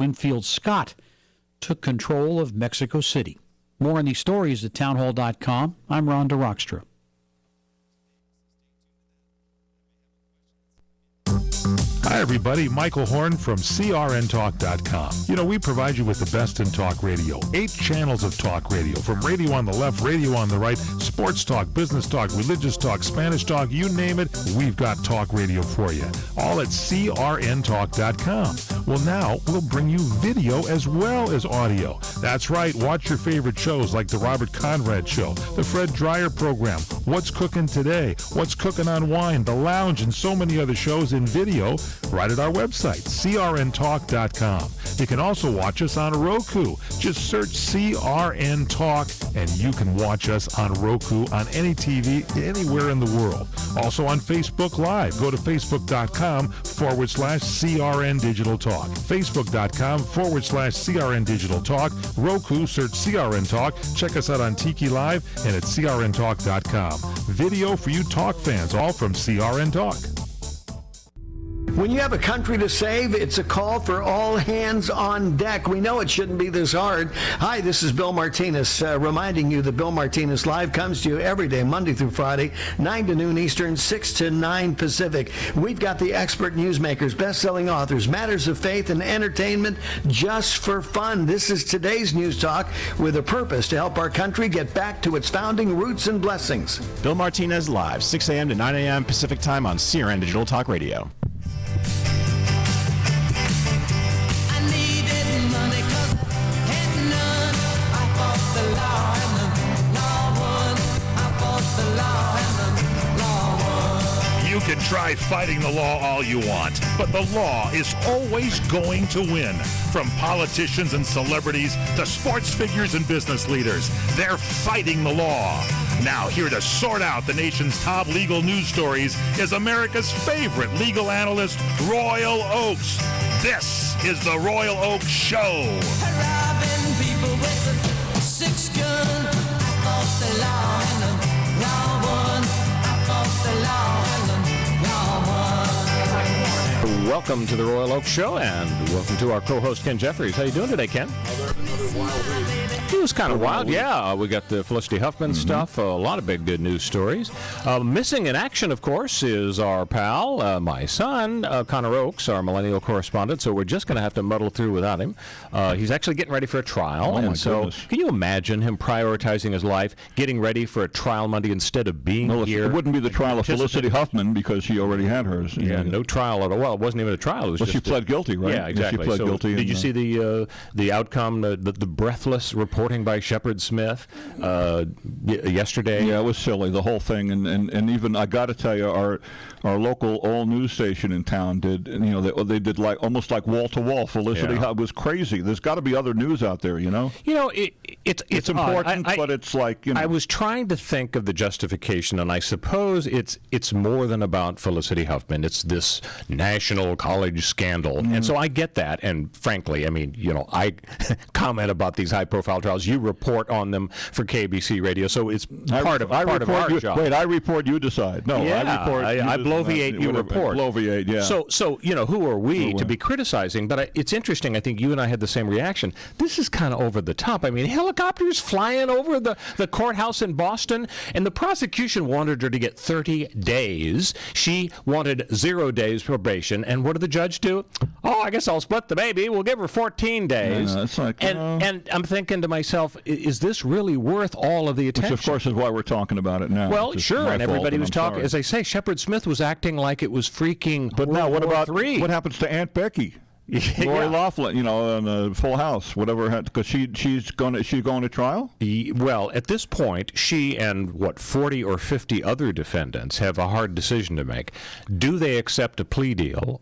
Winfield Scott took control of Mexico City. More on these stories at townhall.com. I'm Rhonda Rockstra. Hi, everybody. Michael Horn from CRNTalk.com. You know, we provide you with the best in talk radio. 8 channels of talk radio, from radio on the left, radio on the right, sports talk, business talk, religious talk, Spanish talk, you name it, we've got talk radio for you. All at CRNTalk.com. Well, now we'll bring you video as well as audio. That's right. Watch your favorite shows like The Robert Conrad Show, The Fred Dreyer Program, What's Cooking Today, What's Cooking on Wine, The Lounge, and so many other shows in video right at our website, CRNTalk.com. You can also watch us on Roku. Just search CRN Talk, and you can watch us on Roku on any TV anywhere in the world. Also on Facebook Live. Go to Facebook.com/CRN Digital Talk. Facebook.com/CRN Digital Talk. Roku, search CRN Talk. Check us out on Tiki Live and at CRNTalk.com. Video for you talk fans, all from CRN Talk. When you have a country to save, it's a call for all hands on deck. We know it shouldn't be this hard. Hi, this is Bill Martinez, reminding you that Bill Martinez Live comes to you every day, Monday through Friday, 9 to noon Eastern, 6 to 9 Pacific. We've got the expert newsmakers, best-selling authors, matters of faith and entertainment just for fun. This is today's News Talk with a purpose to help our country get back to its founding roots and blessings. Bill Martinez Live, 6 a.m. to 9 a.m. Pacific Time on CRN Digital Talk Radio. You can try fighting the law all you want, but the law is always going to win. From politicians and celebrities to sports figures and business leaders, they're fighting the law. Now, here to sort out the nation's top legal news stories is America's favorite legal analyst, Royal Oakes. This is the Royal Oakes Show. Robbing people with a 6-gun. I fought the law and the law won. I fought the law and the law won. Welcome to the Royal Oakes Show, and welcome to our co-host, Ken Jeffries. How you doing today, Ken? It was kind of wild, yeah. We got the Felicity Huffman stuff, a lot of big good news stories. Missing in action, of course, is our pal, my son, Connor Oakes, our millennial correspondent, so we're just going to have to muddle through without him. He's actually getting ready for a trial, and so goodness. Can you imagine him prioritizing his life, getting ready for a trial Monday instead of being here? It wouldn't be the trial of Felicity Huffman because she already had hers. Yeah, no trial at all. Well, it wasn't even a trial. It was just she pled guilty, right? Yeah, exactly. She pled guilty. Did you see the outcome, the breathless reporting by Shepard Smith yesterday? Yeah, it was silly, the whole thing, and even I got to tell you, our local all news station in town did, they did like almost like wall to wall. Felicity it was crazy. There's got to be other news out there, It's important, but it's like I was trying to think of the justification, and I suppose it's more than about Felicity Huffman. It's this national college scandal, and so I get that. And frankly, I mean, I comment about these high-profile trials. You report on them for KBC Radio, so it's part of our job. Wait, I report, you decide. No, yeah, I report. I bloviate, you report. Bloviate, yeah. So who are we to be criticizing? But it's interesting. I think you and I had the same reaction. This is kind of over the top. I mean, helicopters flying over the courthouse in Boston, and the prosecution wanted her to get 30 days. She wanted 0 days probation, and what did the judge do? Oh, I guess I'll split the baby. We'll give her 14 days. Yeah, it's like, and I'm thinking to myself, is this really worth all of the attention? Which, of course, is why we're talking about it now. Well, sure, and everybody was talking. As I say, Shepard Smith was acting like it was freaking But now, what about III. What happens to Aunt Becky? Lori Loughlin, on Full House, whatever, because she's going to trial? Well, at this point, she and 40 or 50 other defendants have a hard decision to make. Do they accept a plea deal?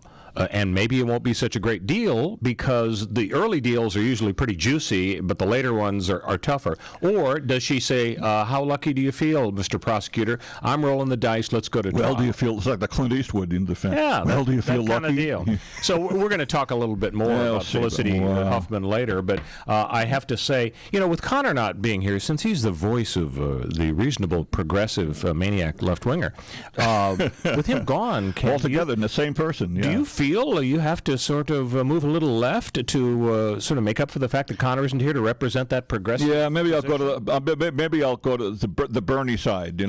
And maybe it won't be such a great deal because the early deals are usually pretty juicy, but the later ones are tougher. Or does she say, how lucky do you feel, Mr. Prosecutor? I'm rolling the dice. Let's go to trial. Well, do you feel, it's like the Clint Eastwood in defense. Yeah, well, do you feel that kind lucky? of deal. So we're going to talk a little bit more about Felicity Huffman later, but I have to say, with Connor not being here, since he's the voice of the reasonable progressive maniac left-winger, with him gone, altogether in the same person, yeah. Do you feel you have to sort of move a little left to sort of make up for the fact that Connor isn't here to represent that progressive? Yeah, maybe I'll go to maybe I'll go to the Bernie side.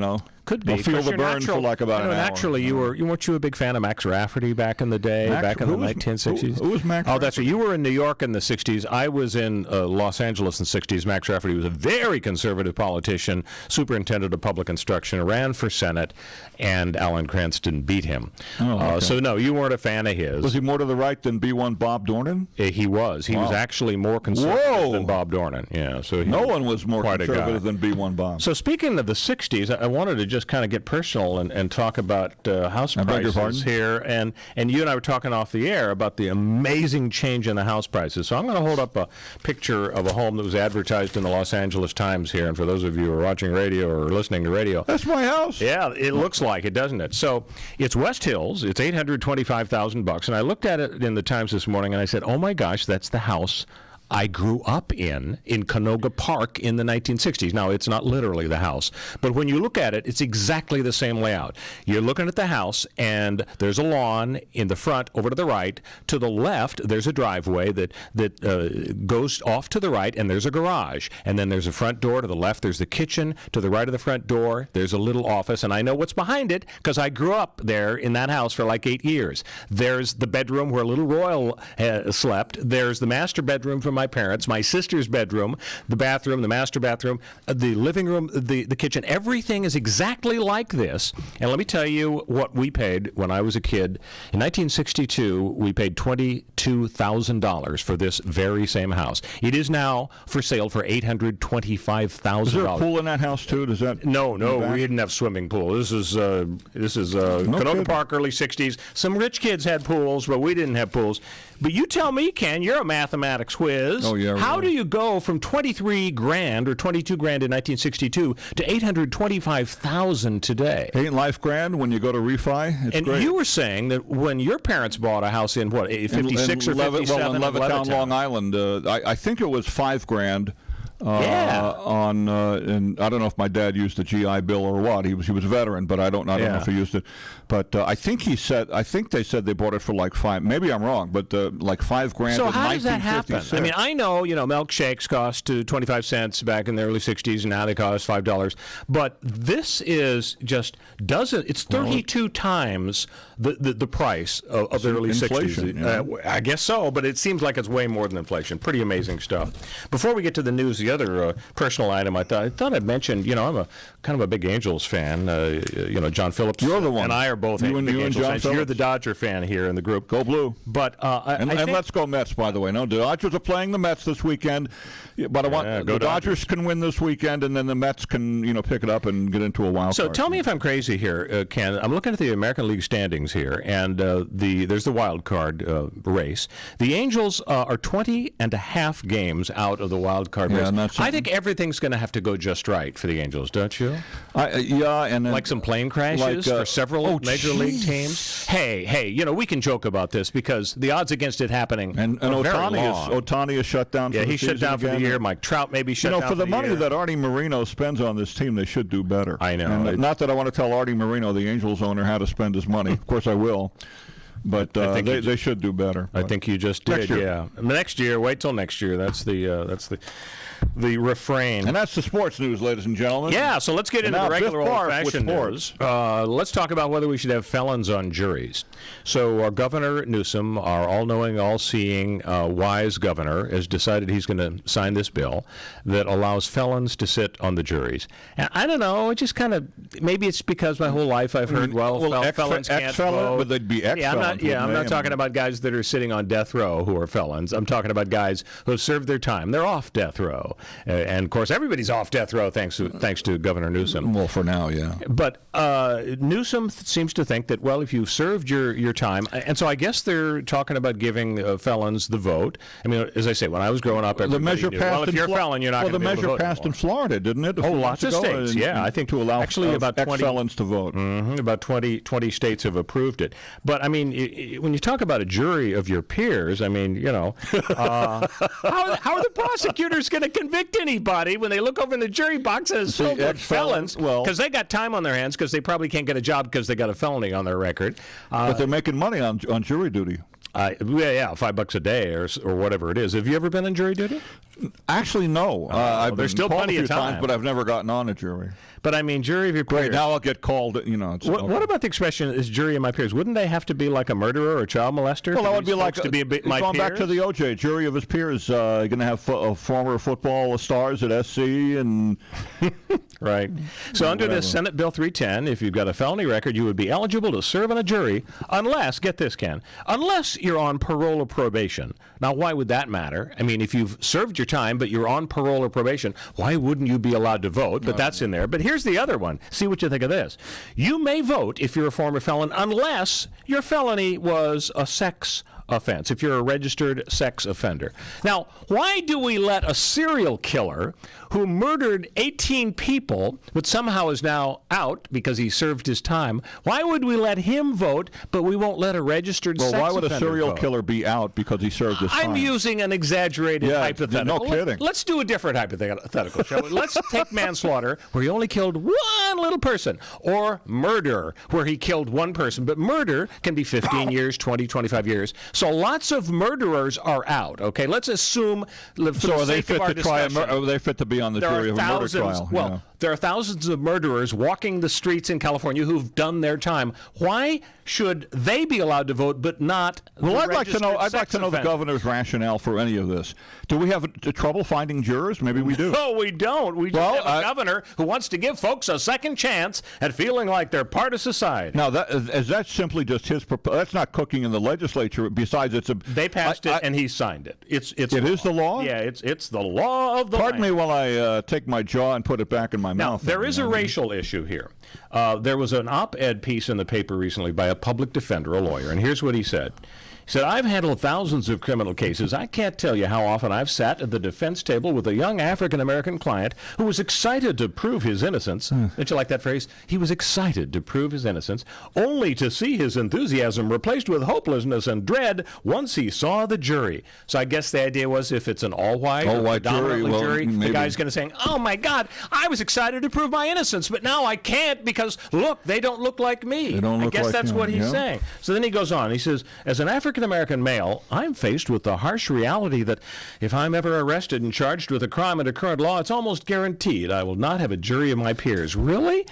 Could be. I'll feel the burn for like about an hour. Naturally, weren't you a big fan of Max Rafferty back in the day, back in the 1960s? Who was Max? Oh, that's right. You were in New York in the 60s. I was in Los Angeles in the 60s. Max Rafferty was a very conservative politician, superintendent of public instruction, ran for Senate, and Alan Cranston beat him. Okay. So, no, you weren't a fan of his. Was he more to the right than B1 Bob Dornan? He was. He was actually more conservative than Bob Dornan. Yeah. So no one was more conservative than B1 Bob. So, speaking of the 60s, I wanted to just kind of get personal and talk about house prices here. And you and I were talking off the air about the amazing change in the house prices. So I'm going to hold up a picture of a home that was advertised in the Los Angeles Times here. And for those of you who are watching radio or listening to radio, that's my house. Yeah, it looks like it, doesn't it? So it's West Hills. It's $825,000. And I looked at it in the Times this morning and I said, oh my gosh, that's the house I grew up in Canoga Park in the 1960s. Now, it's not literally the house, but when you look at it, it's exactly the same layout. You're looking at the house, and there's a lawn in the front over to the right. To the left, there's a driveway that goes off to the right, and there's a garage. And then there's a front door. To the left, there's the kitchen. To the right of the front door, there's a little office, and I know what's behind it because I grew up there in that house for like 8 years. There's the bedroom where Little Royal slept. There's the master bedroom for my parents, my sister's bedroom, the bathroom, the master bathroom, the living room, the kitchen. Everything is exactly like this. And let me tell you what we paid when I was a kid. In 1962, we paid $22,000 for this very same house. It is now for sale for $825,000. Is there a pool in that house too? Does that? No, we didn't have swimming pool. This is Canoga Park, early 60s. Some rich kids had pools, but we didn't have pools. But you tell me, Ken, you're a mathematics whiz. Oh, yeah. How do you go from $23,000 or $22,000 in 1962 to $825,000 today? Ain't life grand when you go to refi? It's great. You were saying that when your parents bought a house in what, 56 or 57 in Levittown, Long Island, I think it was $5,000. And I don't know if my dad used the GI Bill or what. He was a veteran, but I don't know if he used it. But I think they said they bought it for like $5,000. Maybe I'm wrong, but like $5,000. So how does that happen? I mean, I know milkshakes cost 25 cents back in the early 60s, and now they cost $5. But this is just it's 32 times the price of the early 60s. Yeah. I guess so, but it seems like it's way more than inflation. Pretty amazing stuff. Before we get to the news, the other personal item I thought I'd mention, I'm a kind of a big Angels fan. John Phillips. You're the one. And I are both big Angels fans. Phillips. You're the Dodger fan here in the group. Go Blue. But and let's go Mets, by the way. No, the Dodgers are playing the Mets this weekend, but I want the Dodgers can win this weekend, and then the Mets can pick it up and get into a wild card. So tell me if I'm crazy here, Ken. I'm looking at the American League standings here, and there's the wild card race. The Angels are 20.5 games out of the wild card race. I think everything's going to have to go just right for the Angels, don't you? And then, like some plane crashes for several major league teams. Hey, we can joke about this because the odds against it happening and Ohtani is shut down. Yeah, he's shut down for the year. Mike Trout maybe shut down for the money that Artie Moreno spends on this team. They should do better. I know. And not that I want to tell Artie Moreno, the Angels owner, how to spend his money. Of course, I will. But they should do better. I think you just did. Next year. Wait till next year. That's the refrain. And that's the sports news, ladies and gentlemen. Yeah, so let's get into the regular old-fashioned news. Let's talk about whether we should have felons on juries. So Governor Newsom, our all-knowing, all-seeing, wise governor, has decided he's going to sign this bill that allows felons to sit on the juries. And I don't know, it just kind of, maybe it's because my whole life I've heard, felons can't vote. But they'd be ex-felons. I'm not talking about guys that are sitting on death row who are felons. I'm talking about guys who have served their time. They're off death row. And, of course, everybody's off death row thanks to Governor Newsom. Well, for now, yeah. But Newsom seems to think that, well, if you've served your time, and so I guess they're talking about giving felons the vote. I mean, as I say, when I was growing up, the measure knew, passed if you're a felon, you're not going to be able to vote. The measure passed in Florida, didn't it? Lots of states, I think to allow actually about 20 ex-felons to vote. About 20 states have approved it. But, I mean, when you talk about a jury of your peers, I mean, how are the prosecutors going to convict anybody when they look over in the jury box and it's filled with felons? Because they got time on their hands because they probably can't get a job because they got a felony on their record. But they're making money on jury duty. Yeah, $5 a day or whatever it is. Have you ever been on jury duty? Actually, no. I've there's still plenty of time, times, but I've never gotten on a jury. But I mean, jury of your peers. Great. Now I'll get called. What about the expression "is jury of my peers"? Wouldn't they have to be like a murderer or a child molester? Well, that would be like to be my going peers? back to the OJ jury of his peers. You're going to have former football stars at SC and right. So under this Senate Bill 310, if you've got a felony record, you would be eligible to serve on a jury unless, get this, Ken, unless you're on parole or probation. Now, why would that matter? I mean, if you've served your time but you're on parole or probation, why wouldn't you be allowed to vote? But that's in there. But here's the other one. See what you think of this. You may vote if you're a former felon unless your felony was a sex offense, if you're a registered sex offender. Now, why do we let a serial killer who murdered 18 people, but somehow is now out because he served his time, why would we let him vote, but we won't let a registered sex offender vote? Why would a serial killer be out because he served his time? I'm using an exaggerated hypothetical. No kidding. Let's do a different hypothetical, shall we? Let's take manslaughter, where he only killed one little person, or murder, where he killed one person. But murder can be 15 years, 20, 25 years. So lots of murderers are out, okay? Let's assume, for so the sake of our discussion, are they fit to be on the jury of a murder trial? Well, there are thousands of murderers walking the streets in California who've done their time. Why should they be allowed to vote, but not the I'd like to know offender? the governor's rationale for any of this. Do we have trouble finding jurors? Maybe we do. No, we don't. We just have a governor who wants to give folks a second chance at feeling like they're part of society. Now, is that simply just his proposal? That's not cooking in the legislature. Besides, they passed it and he signed it. It is the law? Yeah, it's the law of the Pardon me while I take my jaw and put it back in my mouth. Now, there is a racial issue here. There was an op-ed piece in the paper recently by a public defender, a lawyer, and here's what he said. He said, I've handled thousands of criminal cases. I can't tell you how often I've sat at the defense table with a young African-American client who was excited to prove his innocence. Don't you like that phrase? He was excited to prove his innocence, only to see his enthusiasm replaced with hopelessness and dread once he saw the jury. So I guess the idea was if it's an all-white jury, the guy's going to say, oh, my God, I was excited to prove my innocence, but now I can't because, look, they don't look like me. I guess that's what he's saying. So then he goes on. He says, as an African-American male, I'm faced with the harsh reality that if I'm ever arrested and charged with a crime under current law, it's almost guaranteed I will not have a jury of my peers. Really?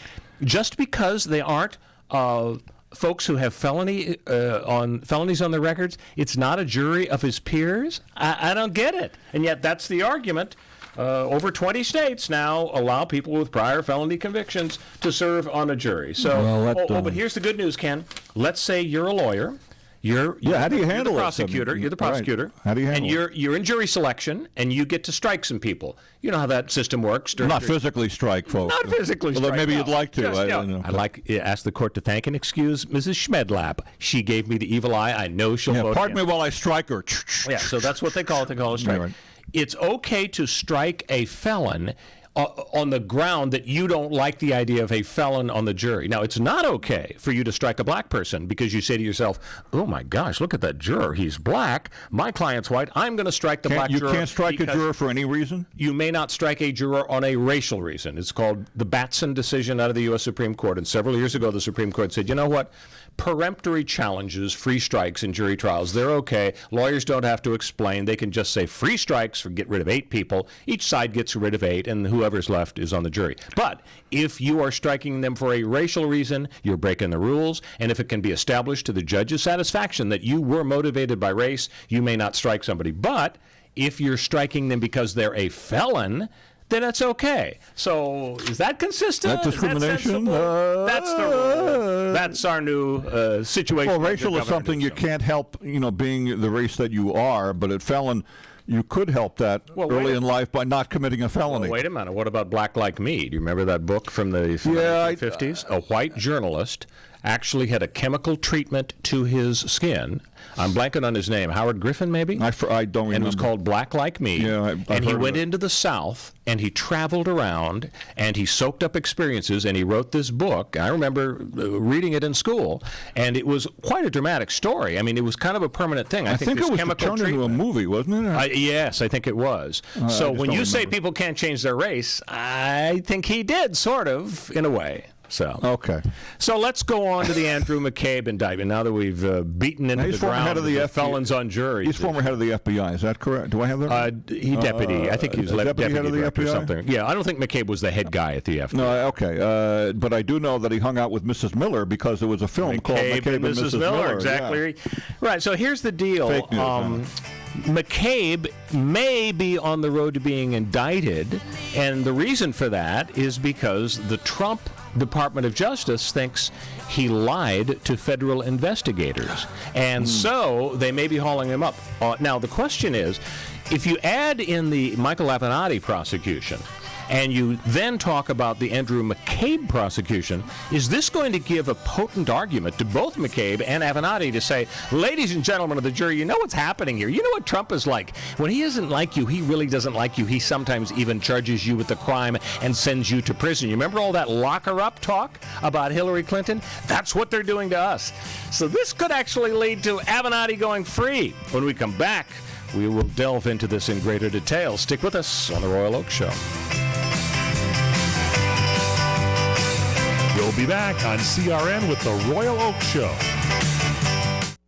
Just because they aren't folks who have felonies on their records, it's not a jury of his peers? I don't get it. And yet that's the argument. Over 20 states now allow people with prior felony convictions to serve on a jury. So, but here's the good news, Ken. Let's say you're a lawyer. How do you handle it? You're the prosecutor. Right. How do you handle it? And you're in jury selection, and you get to strike some people. You know how that system works. Not physically strike folks. Not physically strike. Maybe you'd like to. I don't know. I'd like to ask the court to thank and excuse Mrs. Schmedlap. She gave me the evil eye. I know she'll vote pardon me while I strike her. Yeah, so that's what they call it. They call it a strike. Right. It's okay to strike a felon on the ground that you don't like the idea of a felon on the jury. Now, it's not okay for you to strike a black person because you say to yourself, oh, my gosh, look at that juror. He's black. My client's white. I'm going to strike the black juror. You can't strike a juror for any reason? You may not strike a juror on a racial reason. It's called the Batson decision out of the U.S. Supreme Court. And several years ago, the Supreme Court said, you know what? Peremptory challenges, free strikes in jury trials, they're okay. Lawyers don't have to explain. They can just say free strikes for get rid of 8 people. Each side gets rid of 8, and whoever's left is on the jury. But if you are striking them for a racial reason, you're breaking the rules. And if it can be established to the judge's satisfaction that you were motivated by race, you may not strike somebody. But if you're striking them because they're a felon, then it's okay. So is that consistent? That discrimination? That's the rule. That's our new situation. Well, racial is something you can't help, being the race that you are, but a felon, you could help that early in life by not committing a felony. Well, wait a minute. What about Black Like Me? Do you remember that book from the 50s? A white journalist actually had a chemical treatment to his skin. I'm blanking on his name. Howard Griffin, maybe? I don't remember. And it was called Black Like Me. Yeah, and he went into the South, and he traveled around, and he soaked up experiences, and he wrote this book. I remember reading it in school, and it was quite a dramatic story. I mean, it was kind of a permanent thing. I think it was turned into a movie, wasn't it? Yes, I think it was. So when you say people can't change their race, I think he did, sort of, in a way. Okay. So let's go on to the Andrew McCabe indictment now that we've beaten into the ground head of the felons on juries. He's former head of the FBI. Is that correct? Do I have that? He deputy. I think he was deputy head of the director FBI? or something. Yeah, I don't think McCabe was the head guy at the FBI. No, okay. But I do know that he hung out with Mrs. Miller because there was a film called McCabe and Mrs. Miller. Exactly. Yeah. Right. So here's the deal. Fake news, McCabe may be on the road to being indicted, and the reason for that is because the Trump Department of Justice thinks he lied to federal investigators, and so they may be hauling him up. Now, the question is, if you add in the Michael Avenatti prosecution, and you then talk about the Andrew McCabe prosecution, is this going to give a potent argument to both McCabe and Avenatti to say, ladies and gentlemen of the jury, you know what's happening here? You know what Trump is like? When he doesn't like you, he really doesn't like you. He sometimes even charges you with the crime and sends you to prison. You remember all that locker-up talk about Hillary Clinton? That's what they're doing to us. So this could actually lead to Avenatti going free. When we come back, we will delve into this in greater detail. Stick with us on The Royal Oak Show. We'll be back on CRN with the Royal Oak Show.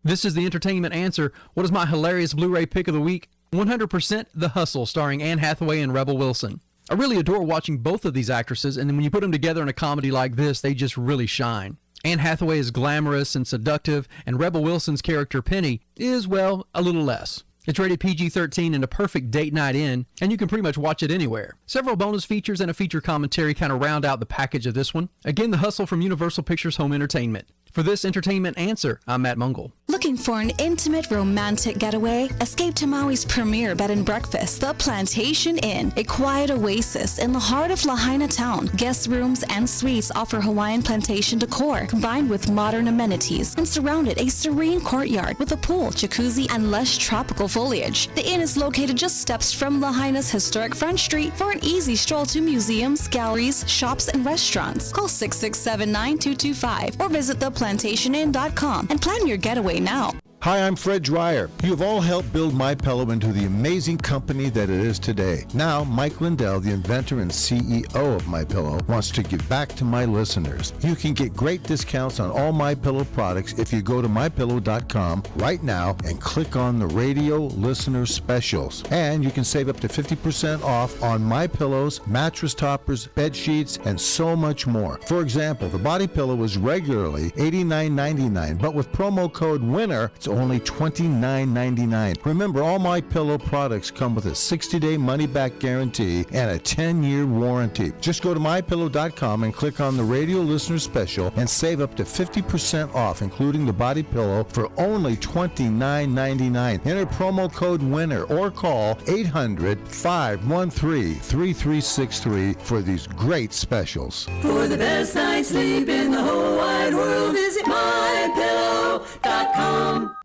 This is the entertainment answer. What is my hilarious Blu-ray pick of the week? 100% The Hustle, starring Anne Hathaway and Rebel Wilson. I really adore watching both of these actresses, and then when you put them together in a comedy like this, they just really shine. Anne Hathaway is glamorous and seductive, and Rebel Wilson's character, Penny, is, well, a little less. It's rated PG-13 and a perfect date night in, and you can pretty much watch it anywhere. Several bonus features and a feature commentary kind of round out the package of this one. Again, The Hustle from Universal Pictures Home Entertainment. For this entertainment answer, I'm Matt Mongol. Looking for an intimate, romantic getaway? Escape to Maui's premier bed and breakfast, The Plantation Inn, a quiet oasis in the heart of Lahaina town. Guest rooms and suites offer Hawaiian plantation decor, combined with modern amenities, and surrounded a serene courtyard with a pool, jacuzzi, and lush tropical foliage. The inn is located just steps from Lahaina's historic Front Street for an easy stroll to museums, galleries, shops, and restaurants. Call 667-9225 or visit theplantationinn.com and plan your getaway now. Hi, I'm Fred Dreyer. You have all helped build MyPillow into the amazing company that it is today. Now, Mike Lindell, the inventor and CEO of MyPillow, wants to give back to my listeners. You can get great discounts on all MyPillow products if you go to MyPillow.com right now and click on the radio listener specials. And you can save up to 50% off on MyPillows, mattress toppers, bed sheets, and so much more. For example, the body pillow is regularly $89.99, but with promo code WINNER, it's only $29.99. Remember, all MyPillow products come with a 60-day money-back guarantee and a 10-year warranty. Just go to MyPillow.com and click on the radio listener special and save up to 50% off, including the body pillow, for only $29.99. Enter promo code WINNER or call 800-513-3363 for these great specials. For the best night's sleep in the whole wide world, visit MyPillow.com.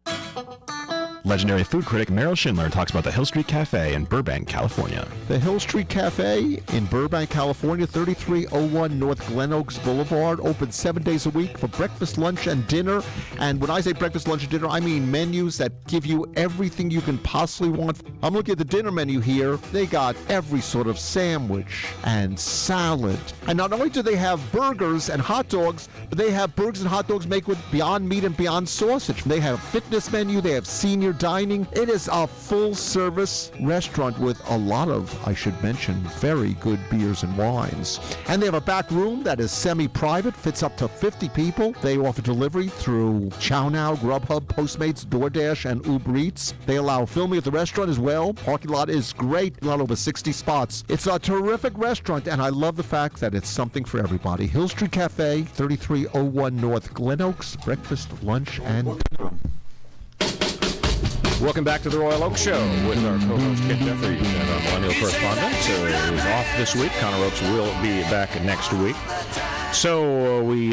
Legendary food critic Meryl Schindler talks about the Hill Street Cafe in Burbank, California. The Hill Street Cafe in Burbank, California, 3301 North Glen Oaks Boulevard, open 7 days a week for breakfast, lunch, and dinner. And when I say breakfast, lunch, and dinner, I mean menus that give you everything you can possibly want. I'm looking at the dinner menu here. They got every sort of sandwich and salad. And not only do they have burgers and hot dogs, but they have burgers and hot dogs made with Beyond Meat and Beyond Sausage. They have a fitness menu. They have senior dining. It is a full-service restaurant with a lot of, I should mention, very good beers and wines. And they have a back room that is semi-private, fits up to 50 people. They offer delivery through ChowNow, Grubhub, Postmates, DoorDash, and Uber Eats. They allow filming at the restaurant as well. Parking lot is great, a lot over 60 spots. It's a terrific restaurant, and I love the fact that it's something for everybody. Hill Street Cafe, 3301 North Glen Oaks, breakfast, lunch, and dinner. Welcome back to the Royal Oak Show with our co-host Ken Jeffries and our millennial correspondent who's off this week. Connor Oakes will be back next week. So we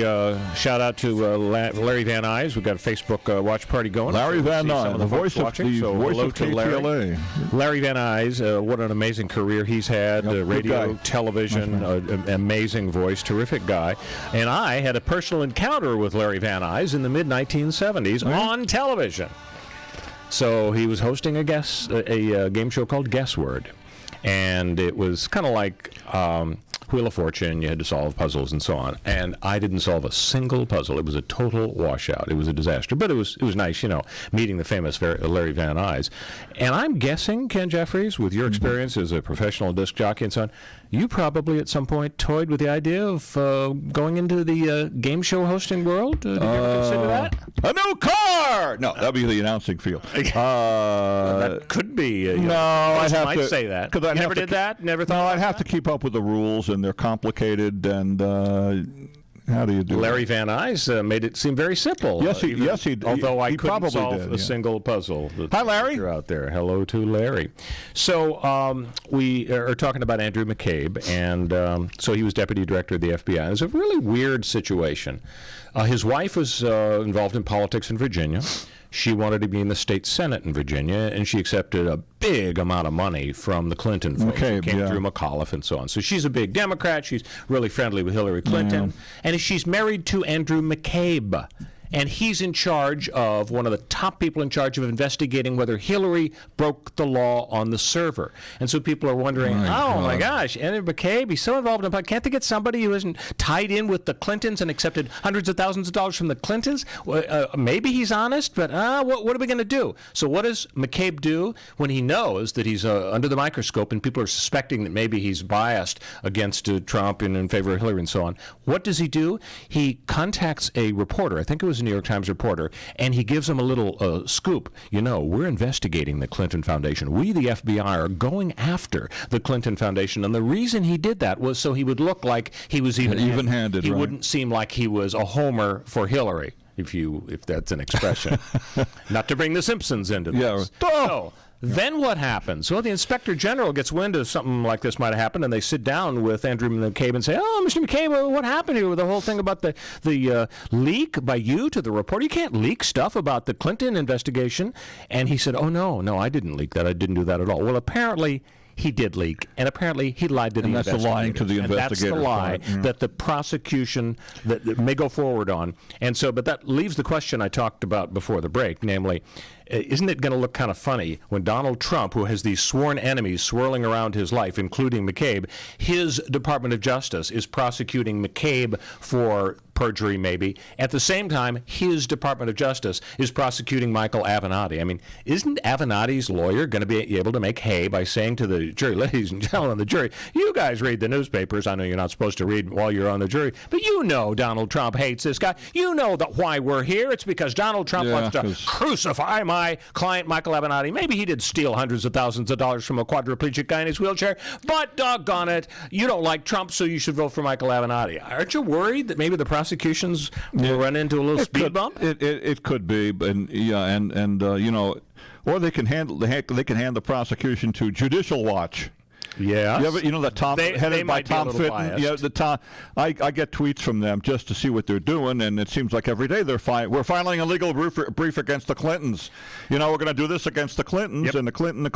shout out to Larry Van Nuys. We've got a Facebook watch party going. Larry Van Nuys, the voice of KPLA. Larry Van Nuys, what an amazing career he's had. Radio, television, amazing voice, terrific guy. And I had a personal encounter with Larry Van Nuys in the mid-1970s on television. So he was hosting a game show called Guess Word. And it was kind of like Wheel of Fortune. You had to solve puzzles and so on. And I didn't solve a single puzzle. It was a total washout. It was a disaster. But it was nice, meeting the famous Larry Van Nuys. And I'm guessing, Ken Jeffries, with your experience as a professional disc jockey and so on, you probably at some point toyed with the idea of going into the game show hosting world. Did you ever consider that? A new car! No, that'd be the announcing field. That could be. No, I'd have to say that. You never did that? Never thought? No, I'd have to keep up with the rules, and they're complicated. And how do you do? Larry Van Nuys made it seem very simple. Yes, he did. Although I couldn't probably solve a single puzzle. Hi, Larry. You're out there. Hello to Larry. So we are talking about Andrew McCabe, and so he was deputy director of the FBI. It was a really weird situation. His wife was involved in politics in Virginia. She wanted to be in the state Senate in Virginia, and she accepted a big amount of money from the Clinton folks who came through McAuliffe and so on. So she's a big Democrat. She's really friendly with Hillary Clinton. And she's married to Andrew McCabe. And he's in charge of one of the top people in charge of investigating whether Hillary broke the law on the server. And so people are wondering, my gosh, Andrew McCabe, he's so involved in can't they get somebody who isn't tied in with the Clintons and accepted hundreds of thousands of dollars from the Clintons? Maybe he's honest, but what are we going to do? So what does McCabe do when he knows that he's under the microscope and people are suspecting that maybe he's biased against Trump and in favor of Hillary and so on? What does he do? He contacts a reporter, I think it was a New York Times reporter, and he gives him a little scoop. We're investigating the Clinton Foundation. We, the FBI, are going after the Clinton Foundation, and the reason he did that was so he would look like he was even-handed. He wouldn't seem like he was a homer for Hillary, if that's an expression. Not to bring the Simpsons into this. So, then what happens? Well, the Inspector General gets wind of something like this might have happened, and they sit down with Andrew McCabe and say, Mr. McCabe, what happened here with the whole thing about the leak by you to the reporter? You can't leak stuff about the Clinton investigation. And he said, no, I didn't leak that. I didn't do that at all. Well, apparently he did leak, and apparently he lied to the investigators. And that's the lying to the investigators. And that's the lie that the prosecution that may go forward on. And so, but that leaves the question I talked about before the break, namely, isn't it going to look kind of funny when Donald Trump, who has these sworn enemies swirling around his life, including McCabe, his Department of Justice is prosecuting McCabe for perjury, maybe. At the same time, his Department of Justice is prosecuting Michael Avenatti. I mean, isn't Avenatti's lawyer going to be able to make hay by saying to the jury, ladies and gentlemen of the jury, you guys read the newspapers. I know you're not supposed to read while you're on the jury, but Donald Trump hates this guy. Why we're here. It's because Donald Trump wants to crucify my client, Michael Avenatti. Maybe he did steal hundreds of thousands of dollars from a quadriplegic guy in his wheelchair, but doggone it, you don't like Trump, so you should vote for Michael Avenatti. Aren't you worried that maybe the prosecutions will run into a little speed bump? It could be, or they can hand the prosecution to Judicial Watch. Yeah, that Tom headed by Tom Fitton. I get tweets from them just to see what they're doing, and it seems like every day we're filing a legal brief against the Clintons. We're going to do this against the Clintons and the Clinton.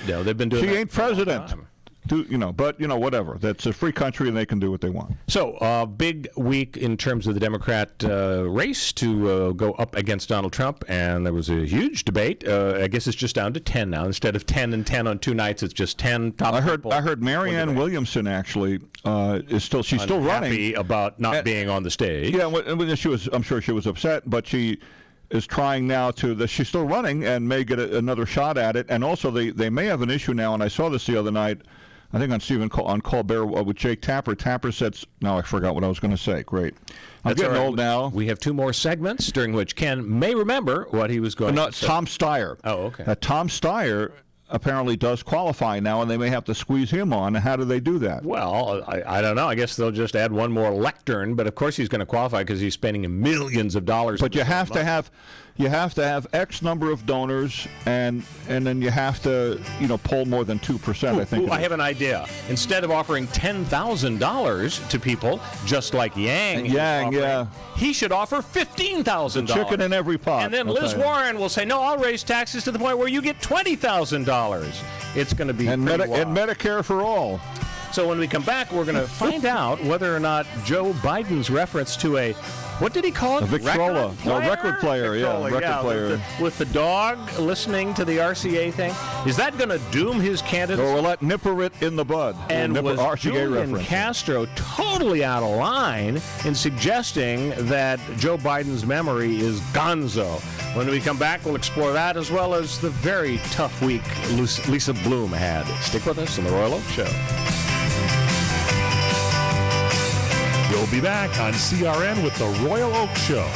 Yeah, they've been doing. She ain't president. Whatever. That's a free country, and they can do what they want. So, big week in terms of the Democrat race to go up against Donald Trump, and there was a huge debate. I guess it's just down to 10 now. Instead of 10 and 10 on two nights, it's just 10 top people. I heard Marianne Williamson actually she's still running about not being on the stage. Yeah, I'm sure she was upset, but she is trying now she's still running and may get another shot at it. And also, they may have an issue now, and I saw this the other night. I think on Colbert with Jake Tapper. Tapper said, no, I forgot what I was going to say. Great. I'm getting old now. We have two more segments during which Ken may remember what he was going to say. Tom Steyer. Oh, okay. Tom Steyer apparently does qualify now, and they may have to squeeze him on. How do they do that? Well, I don't know. I guess they'll just add one more lectern, but of course he's going to qualify because he's spending millions of dollars. But you have to have you have to have X number of donors, and then you have to, poll more than 2%, I think. I have an idea. Instead of offering $10,000 to people, just like Yang, he should offer $15,000. Chicken in every pot. And then Liz Warren will say, no, I'll raise taxes to the point where you get $20,000. It's going to be and Medicare for all. So when we come back, we're going to find out whether or not Joe Biden's reference to a, what did he call it? A Victrola. Record player. With the dog listening to the RCA thing. Is that going to doom his candidacy? Or will that nipper it in the bud? And was RCA Julian reference. Castro totally out of line in suggesting that Joe Biden's memory is gonzo? When we come back, we'll explore that as well as the very tough week Lisa Bloom had. Stick with us on the Royal Oak Show. We'll be back on CRN with the Royal Oak Show.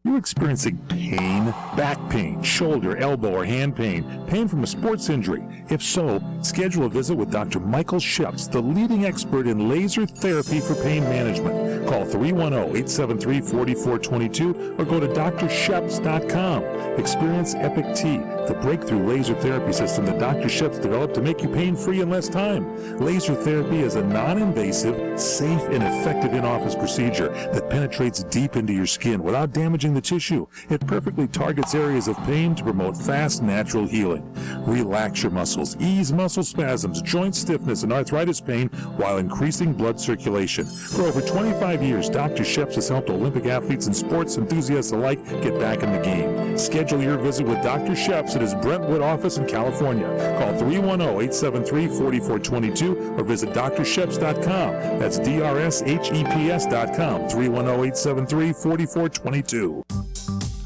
You experiencing pain, back pain, shoulder, elbow, or hand pain from a sports injury? If so, schedule a visit with Dr. Michael Sheps, the leading expert in laser therapy for pain management. Call 310-873-4422 or go to drsheps.com. Experience Epic T, the breakthrough laser therapy system that Dr. Sheps developed to make you pain-free in less time. Laser therapy is a non-invasive, safe, and effective in-office procedure that penetrates deep into your skin without damaging the tissue. It perfectly targets areas of pain to promote fast, natural healing. Relax your muscles, ease muscle spasms, joint stiffness, and arthritis pain while increasing blood circulation. For over 25 years, Dr. Sheps has helped Olympic athletes and sports enthusiasts alike get back in the game. Schedule your visit with Dr. Sheps at his Brentwood office in California. Call 310-873-4422 or visit drsheps.com. That's DRSHEPS.com, 310-873-4422.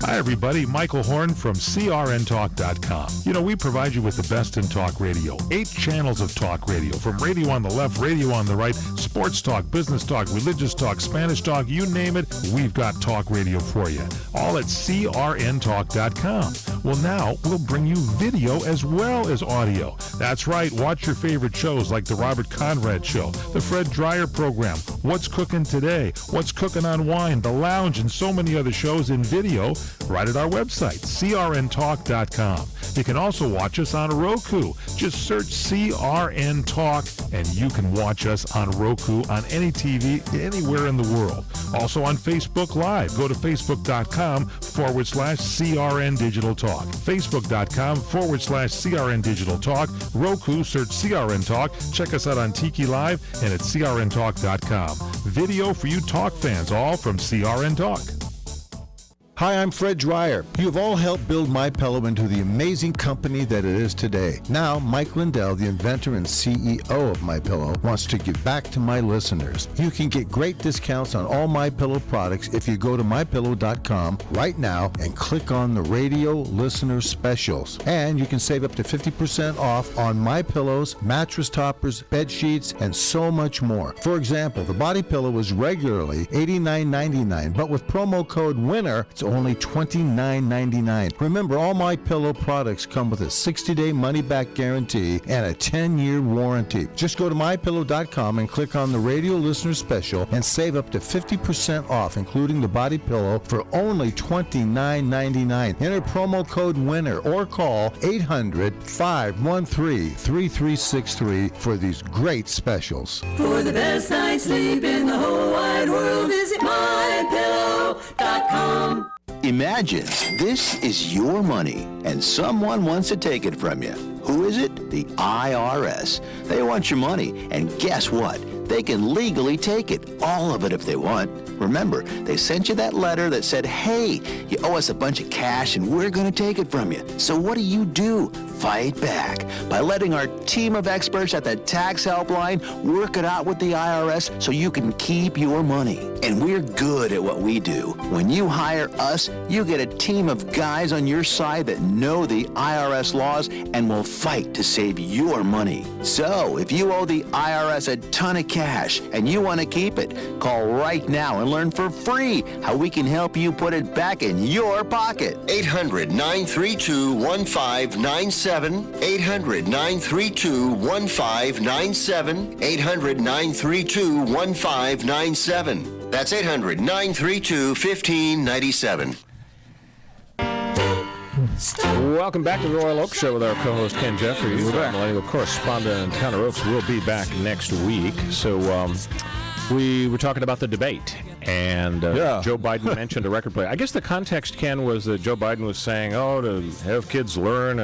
Hi, everybody. Michael Horn from CRNTalk.com. We provide you with the best in talk radio. 8 channels of talk radio, from radio on the left, radio on the right, sports talk, business talk, religious talk, Spanish talk, you name it, we've got talk radio for you. All at CRNTalk.com. Well, now we'll bring you video as well as audio. That's right. Watch your favorite shows like The Robert Conrad Show, The Fred Dreyer Program, What's Cooking Today, What's Cooking on Wine, The Lounge, and so many other shows in video right at our website, CRNTalk.com. You can also watch us on Roku. Just search CRN Talk, and you can watch us on Roku, on any TV, anywhere in the world. Also on Facebook Live. Go to Facebook.com/CRN Digital Talk. Facebook.com/CRN Digital Talk. Roku, search CRN Talk. Check us out on Tiki Live and at CRNTalk.com. Video for you talk fans, all from CRN Talk. Hi, I'm Fred Dreyer. You have all helped build MyPillow into the amazing company that it is today. Now, Mike Lindell, the inventor and CEO of MyPillow, wants to give back to my listeners. You can get great discounts on all MyPillow products if you go to MyPillow.com right now and click on the radio listener specials. And you can save up to 50% off on MyPillows, mattress toppers, bed sheets, and so much more. For example, the body pillow is regularly $89.99, but with promo code WINNER, it's only $29.99. Remember, all MyPillow products come with a 60-day money-back guarantee and a 10-year warranty. Just go to MyPillow.com and click on the radio listener special and save up to 50% off, including the body pillow, for only $29.99. Enter promo code WINNER or call 800-513-3363 for these great specials. For the best night's sleep in the whole wide world, visit MyPillow.com. Imagine this is your money and someone wants to take it from you. Who is it? The IRS. They want your money, and guess what? They can legally take it, all of it if they want. Remember, they sent you that letter that said, hey, you owe us a bunch of cash and we're going to take it from you. So what do? Fight back by letting our team of experts at the tax helpline work it out with the IRS so you can keep your money. And we're good at what we do. When you hire us, you get a team of guys on your side that know the IRS laws and will fight to save your money. So if you owe the IRS a ton of cash and you want to keep it, call right now and learn for free how we can help you put it back in your pocket. 800-932-1597. 800-932-1597. 800-932-1597. That's 800-932-1597. Welcome back to the Royal Oak Show with our co-host Ken Jeffries. Our millennial correspondent Connor Oakes will be back next week. So we were talking about the debate, and Joe Biden mentioned a record player. I guess the context, Ken, was that Joe Biden was saying, to have kids learn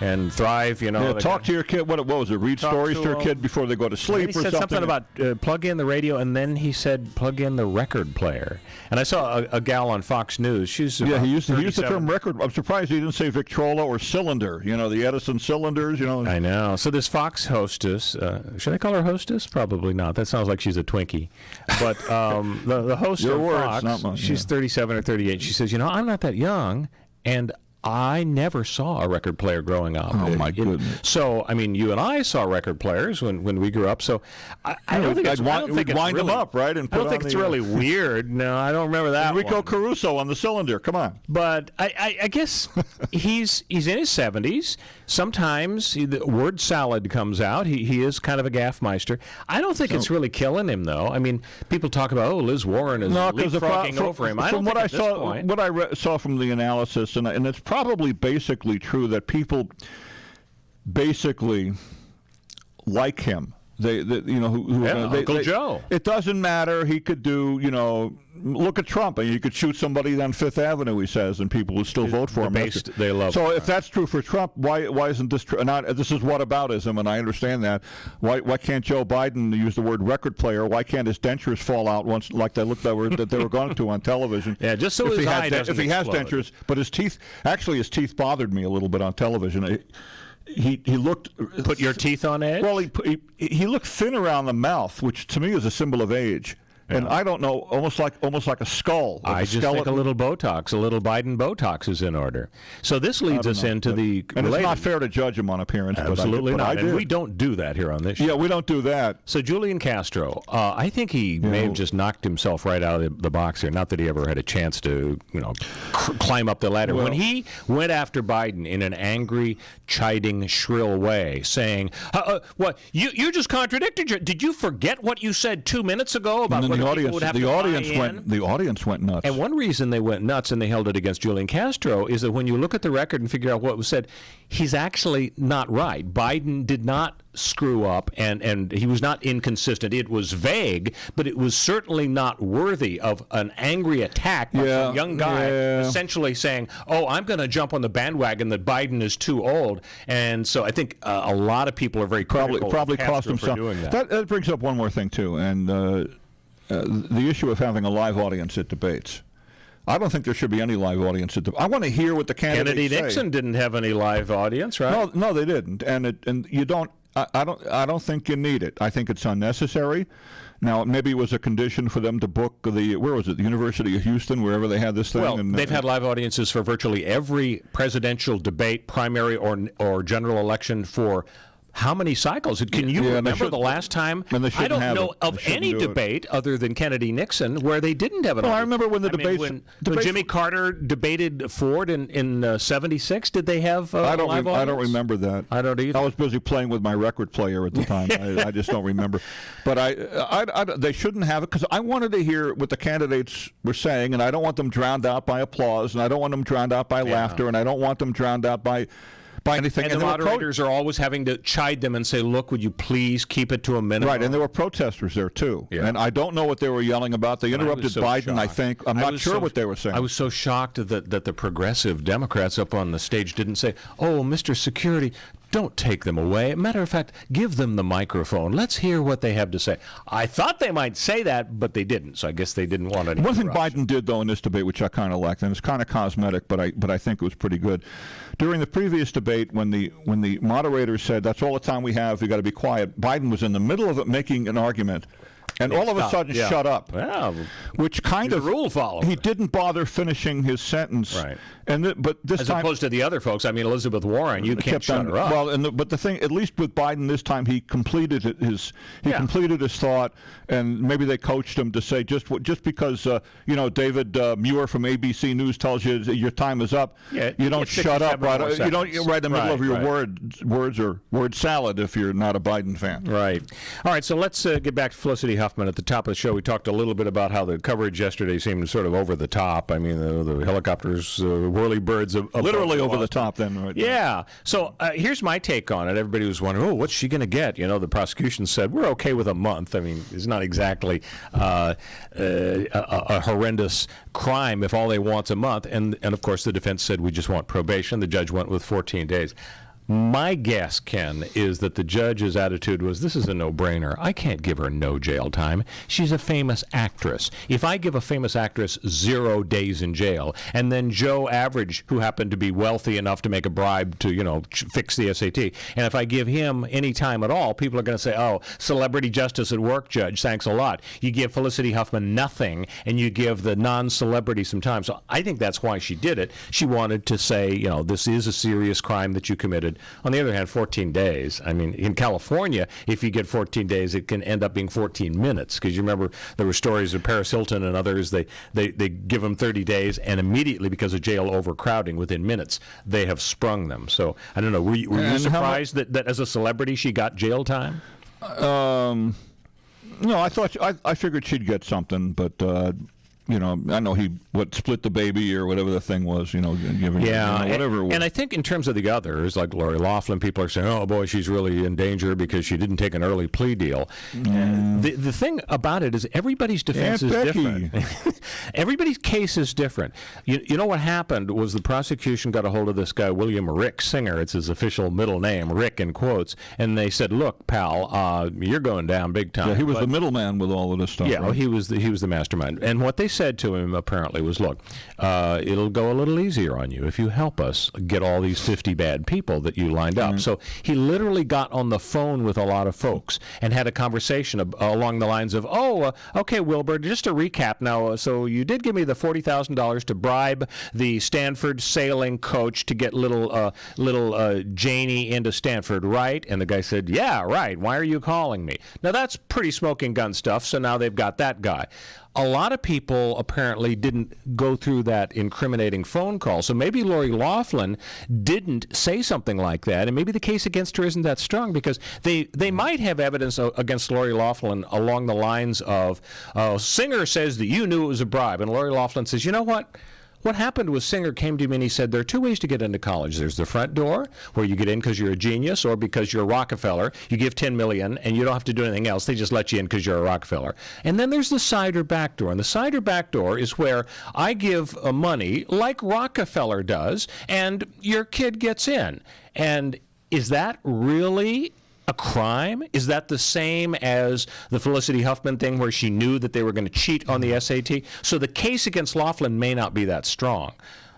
and thrive, talk to your kid. What was it? Read stories to your kid before they go to sleep or something? He said something about plug in the radio, and then he said plug in the record player. And I saw a gal on Fox News. She's he used the term record. I'm surprised he didn't say Victrola or cylinder. The Edison cylinders. I know. So this Fox hostess, should I call her hostess? Probably not. That sounds like she's a Twinkie. But the host of Fox, not mine, she's 37 or 38. She says, I'm not that young, and I never saw a record player growing up. Oh, my goodness. So, you and I saw record players when we grew up. So, I don't think it's wind them up, right? And I don't think it's really weird. No, I don't remember that Enrico Caruso on the cylinder. Come on. But I guess he's in his 70s. Sometimes the word salad comes out. He is kind of a gaffmeister. I don't think it's really killing him, though. People talk about, Liz Warren is leapfrogging over him. I don't think at this point. What I saw from the analysis, and it's probably basically true that people basically like him. Uncle Joe. It doesn't matter. He could do, look at Trump, and you could shoot somebody on Fifth Avenue, he says, and people would still vote for him. They love so if that's true for Trump, why isn't this true? This is whataboutism, and I understand that. Why can't Joe Biden use the word record player? Why can't his dentures fall out once, like they were going to on television? Yeah, just so his eye doesn't if he has explode. dentures, but his teeth bothered me a little bit on television. He looked. Put your teeth on edge? Well, he looked thin around the mouth, which to me is a symbol of age. Yeah. And I don't know, almost like a skull. I just think a little Botox, a little Biden Botox is in order. So this leads us into the and it's not fair to judge him on appearance. Absolutely not. And we don't do that here on this show. Yeah, we don't do that. So Julian Castro, I think he may have just knocked himself right out of the box here. Not that he ever had a chance to, climb up the ladder. When he went after Biden in an angry, chiding, shrill way, saying, "What you just contradicted? Did you forget what you said 2 minutes ago about?" The audience went nuts. And one reason they went nuts and they held it against Julian Castro is that when you look at the record and figure out what was said, he's actually not right. Biden did not screw up, and he was not inconsistent. It was vague, but it was certainly not worthy of an angry attack by some young guy essentially saying, I'm going to jump on the bandwagon that Biden is too old. And so I think a lot of people are very critical probably of Castro cost him for some. doing that. That brings up one more thing, too, and the issue of having a live audience at debates. I don't think there should be any live audience at debates. I want to hear what the candidates say. Kennedy Nixon didn't have any live audience, right? No, they didn't, and you don't. I don't think you need it. I think it's unnecessary. Now, maybe it was a condition for them to book the University of Houston, wherever they had this thing. Well, they've had live audiences for virtually every presidential debate, primary or general election for how many cycles? Can you remember the last time? I don't know of any debate other than Kennedy-Nixon where they didn't have an audience. I remember when the debates... When Jimmy Carter debated Ford in 76, did they have live audience? I don't remember that. I don't either. I was busy playing with my record player at the time. I just don't remember. But they shouldn't have it because I wanted to hear what the candidates were saying, and I don't want them drowned out by applause, and I don't want them drowned out by laughter, and I don't want them drowned out by anything. And the moderators are always having to chide them and say, look, would you please keep it to a minimum? Right, and there were protesters there, too. Yeah. And I don't know what they were yelling about. They interrupted Biden, shocked. I think. I'm not sure what they were saying. I was so shocked that the progressive Democrats up on the stage didn't say, Mr. Security, don't take them away. Matter of fact, give them the microphone. Let's hear what they have to say. I thought they might say that, but they didn't. So I guess they didn't want any. One thing Biden did, though, in this debate, which I kind of liked, and it's kind of cosmetic, but I think it was pretty good. During the previous debate, when the moderators said, that's all the time we have, you got to be quiet, Biden was in the middle of it making an argument. And all of a sudden, shut up. Yeah, which kind of rule follower. He didn't bother finishing his sentence. Right. But this as time, opposed to the other folks, Elizabeth Warren, you can't shut her up. Well, but the thing, at least with Biden this time, he completed his thought, and maybe they coached him to say just because David Muir from ABC News tells you your time is up, you don't shut up right. You don't right in the middle of your words or word salad if you're not a Biden fan. Right. All right. So let's get back to Felicity Huffman. Huffman. At the top of the show, we talked a little bit about how the coverage yesterday seemed sort of over the top. I mean, the helicopters, whirly-birds. Literally over the top then, right? Yeah. So here's my take on it. Everybody was wondering, what's she going to get? You know, the prosecution said, we're okay with a month. I mean, it's not exactly a horrendous crime if all they want's a month. And of course, the defense said, we just want probation. The judge went with 14 days. My guess, Ken, is that the judge's attitude was, this is a no-brainer. I can't give her no jail time. She's a famous actress. If I give a famous actress 0 days in jail, and then Joe Average, who happened to be wealthy enough to make a bribe to, you know, fix the SAT, and if I give him any time at all, people are going to say, oh, celebrity justice at work, Judge, thanks a lot. You give Felicity Huffman nothing, and you give the non-celebrity some time. So I think that's why she did it. She wanted to say, you know, this is a serious crime that you committed. On the other hand, 14 days. I mean, in California, if you get 14 days, it can end up being 14 minutes. Because you remember there were stories of Paris Hilton and others. They give them 30 days, and immediately, because of jail overcrowding, within minutes, they have sprung them. So I don't know. Were you surprised that as a celebrity she got jail time? No, I figured she'd get something, but. You know, I know he split the baby or whatever the thing was. You know, giving whatever. And I think in terms of the others, like Lori Loughlin, people are saying, "Oh boy, she's really in danger because she didn't take an early plea deal." The thing about it is everybody's defense is different. Everybody's case is different. You know what happened was the prosecution got a hold of this guy William Rick Singer. It's his official middle name, Rick in quotes, and they said, "Look, pal, you're going down big time." Yeah, he was the middleman with all of this stuff. Yeah, right? he was the mastermind. And what they said to him apparently was, look, it'll go a little easier on you if you help us get all these 50 bad people that you lined up. So he literally got on the phone with a lot of folks and had a conversation along the lines of, okay, Wilbur, just to recap now, so you did give me the $40,000 to bribe the Stanford sailing coach to get little Janie into Stanford, right? And the guy said, yeah, right. Why are you calling me? Now, that's pretty smoking gun stuff, so now they've got that guy. A lot of people apparently didn't go through that incriminating phone call. So maybe Lori Loughlin didn't say something like that, and maybe the case against her isn't that strong because they might have evidence against Lori Loughlin along the lines of, Singer says that you knew it was a bribe, and Lori Loughlin says, you know what? What happened was Singer came to me and he said, there are two ways to get into college. There's the front door, where you get in because you're a genius or because you're a Rockefeller. You give $10 million and you don't have to do anything else. They just let you in because you're a Rockefeller. And then there's the side or back door. And the side or back door is where I give money like Rockefeller does, and your kid gets in. And is that really a crime? Is that the same as the Felicity Huffman thing where she knew that they were going to cheat on the SAT? So the case against Loughlin may not be that strong.